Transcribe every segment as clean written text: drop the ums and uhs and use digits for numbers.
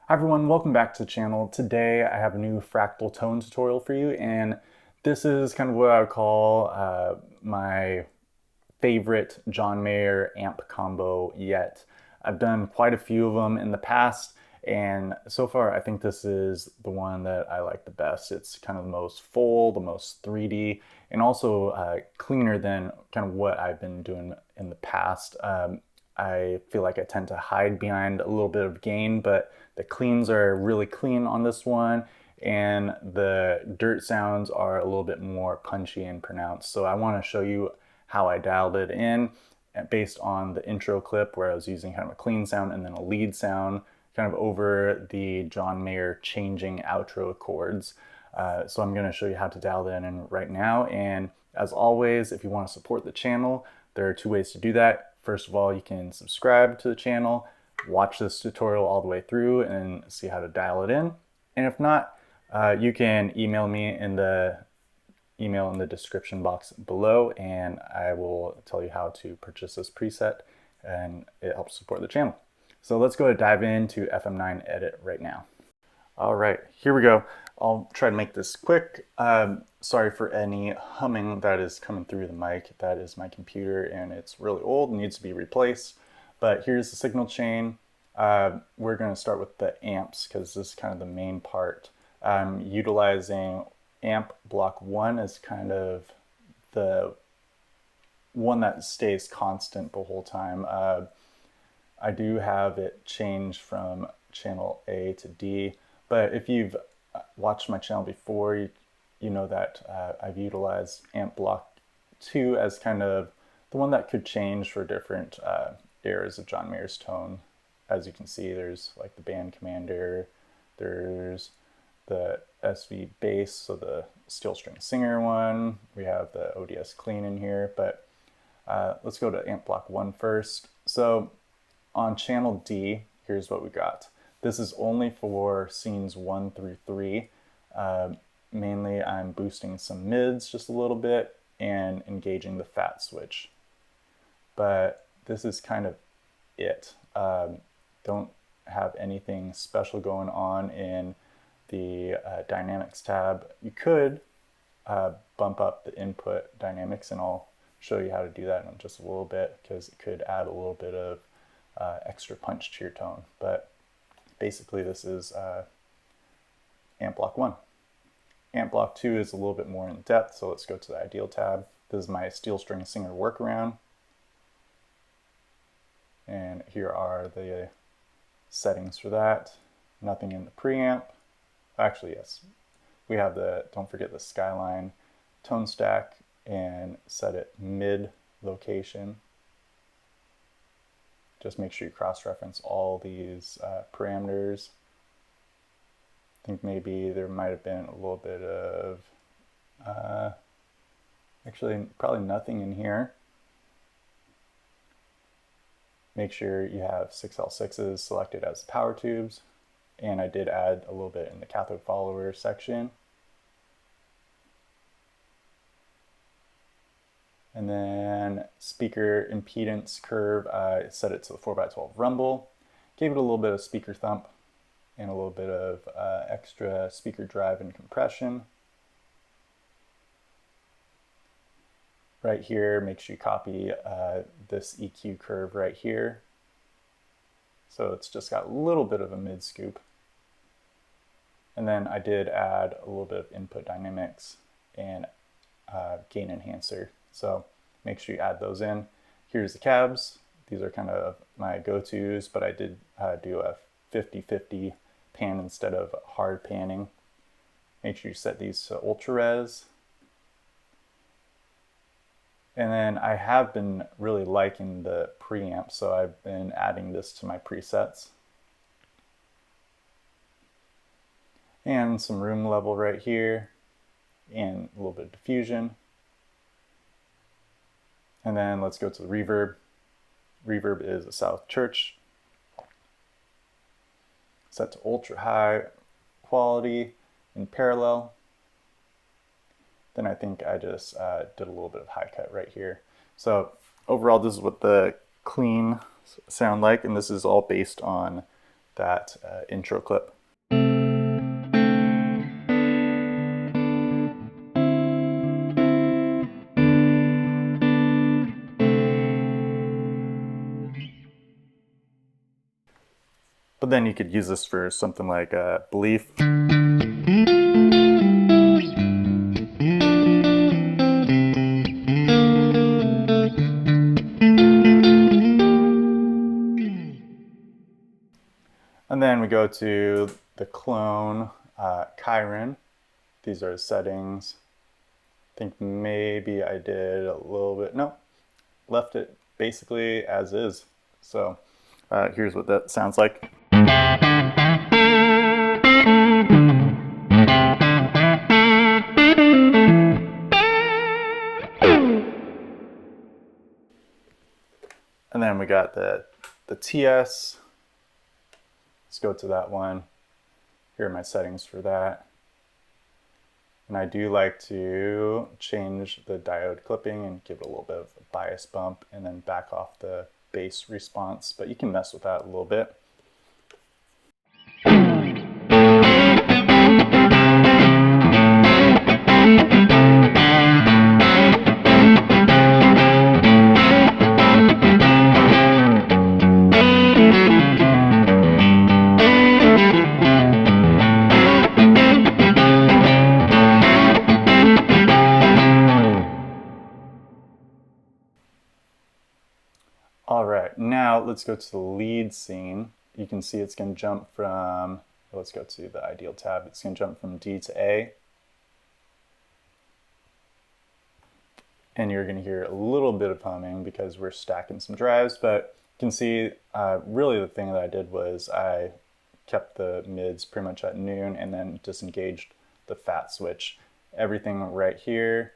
Hi everyone, welcome back to the channel. Today I have a new fractal tone tutorial for you, and this is kind of what I would call my favorite John Mayer amp combo yet. I've done quite a few of them in the past, and so far I think this is the one that I like the best. It's kind of the most full, the most 3D, and also cleaner than kind of what I've been doing in the past. I feel like I tend to hide behind a little bit of gain, but the cleans are really clean on this one, and the dirt sounds are a little bit more punchy and pronounced. So I want to show you how I dialed it in based on the intro clip where I was using kind of a clean sound and then a lead sound kind of over the John Mayer changing outro chords. So I'm going to show you how to dial that in right now. And as always, if you want to support the channel, there are two ways to do that. First of all, you can subscribe to the channel, watch this tutorial all the way through and see how to dial it in. And if not, you can email me in the email in the description box below, and I will tell you how to purchase this preset, and it helps support the channel. So let's go dive into FM9 edit right now. All right, here we go. I'll try to make this quick. Sorry for any humming that is coming through the mic. That is my computer, and it's really old and needs to be replaced. But here's the signal chain. We're going to start with the amps because this is kind of the main part. Utilizing amp block 1 as kind of the one that stays constant the whole time. I do have it change from channel A to D, but if you've watched my channel before, you know that I've utilized amp block 2 as kind of the one that could change for different eras of John Mayer's tone. As you can see, there's like the band commander, there's the SV bass, so the steel string singer one. We have the ODS clean in here, but let's go to amp block 1 first. So on channel D, here's what we got. This is only for scenes 1 through 3. Mainly I'm boosting some mids just a little bit and engaging the fat switch. But this is kind of it. Don't have anything special going on in the dynamics tab. You could bump up the input dynamics, and I'll show you how to do that in just a little bit because it could add a little bit of extra punch to your tone. But basically this is amp block 1. Amp block 2 is a little bit more in depth, so let's go to the ideal tab. This is my steel string singer workaround. And here are the settings for that. Nothing in the preamp. Actually, yes. We have don't forget the Skyline tone stack, and set it mid location. Just make sure you cross-reference all these parameters. I think maybe there might have been a little bit of, actually probably nothing in here. Make sure you have 6L6s selected as power tubes, and I did add a little bit in the cathode follower section. And then speaker impedance curve, I set it to the 4x12 rumble. Gave it a little bit of speaker thump and a little bit of extra speaker drive and compression. Right here, make sure you copy this EQ curve right here. So it's just got a little bit of a mid scoop. And then I did add a little bit of input dynamics and gain enhancer. So make sure you add those in. Here's the cabs. These are kind of my go-tos, but I did do a 50-50 pan instead of hard panning. Make sure you set these to ultra res. And then I have been really liking the preamp, so I've been adding this to my presets. And some room level right here, and a little bit of diffusion. And then let's go to the reverb. Reverb is a South Church. Set to ultra high quality in parallel. Then I think I just did a little bit of high cut right here. So overall, this is what the clean sound like, and this is all based on that intro clip. But then you could use this for something like Belief. And then we go to the clone, Chiron. These are settings. I think maybe I did a little bit, no, left it basically as is. So here's what that sounds like. And then we got the TS. Let's go to that one. Here are my settings for that. And I do like to change the diode clipping and give it a little bit of a bias bump and then back off the bass response, but you can mess with that a little bit. All right, now let's go to the lead scene. You can see it's going to jump from, let's go to the ideal tab. It's going to jump from D to A. And you're going to hear a little bit of humming because we're stacking some drives, but you can see really the thing that I did was I kept the mids pretty much at noon and then disengaged the fat switch. Everything right here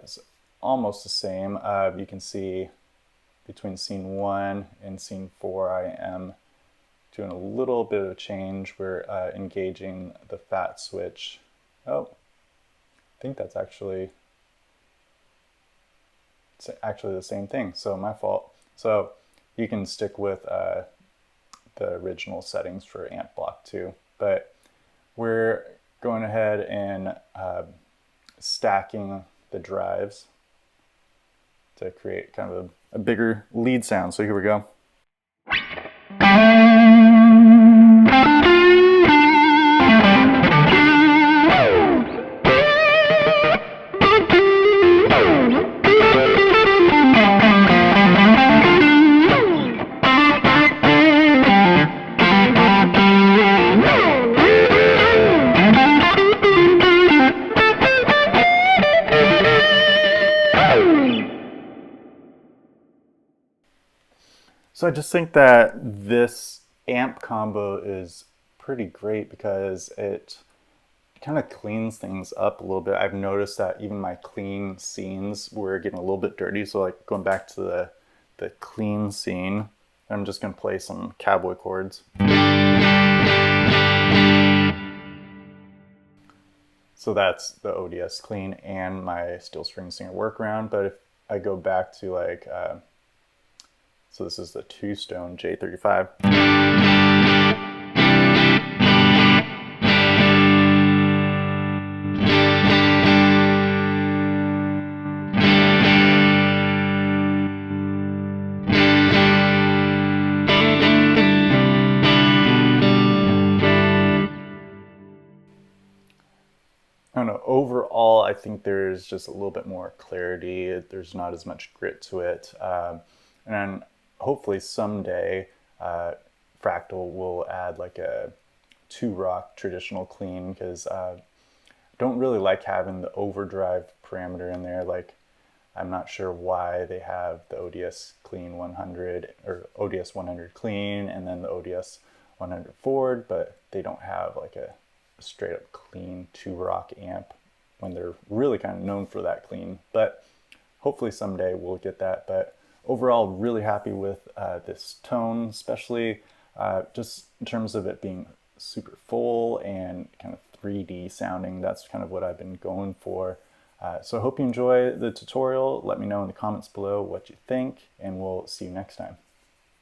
is almost the same. You can see between scene 1 and scene 4, I am doing a little bit of a change. We're engaging the fat switch. Oh, I think that's actually the same thing, so my fault. So you can stick with the original settings for amp block 2, but we're going ahead and stacking the drives to create kind of a bigger lead sound. So here we go. So I just think that this amp combo is pretty great because it kind of cleans things up a little bit. I've noticed that even my clean scenes were getting a little bit dirty. So like going back to the clean scene, I'm just going to play some cowboy chords. So that's the ODS clean and my steel string singer workaround. But if I go back to like, so this is the 2-stone J35. I don't know, overall, I think there's just a little bit more clarity. There's not as much grit to it. And hopefully someday Fractal will add like a 2-rock traditional clean, because I don't really like having the overdrive parameter in there. Like, I'm not sure why they have the ODS clean 100 or ODS 100 clean and then the ODS 100 forward, but they don't have like a straight up clean 2-rock amp when they're really kind of known for that clean. But hopefully someday we'll get that. But overall, really happy with this tone, especially just in terms of it being super full and kind of 3D sounding. That's kind of what I've been going for. So I hope you enjoy the tutorial. Let me know in the comments below what you think, and we'll see you next time.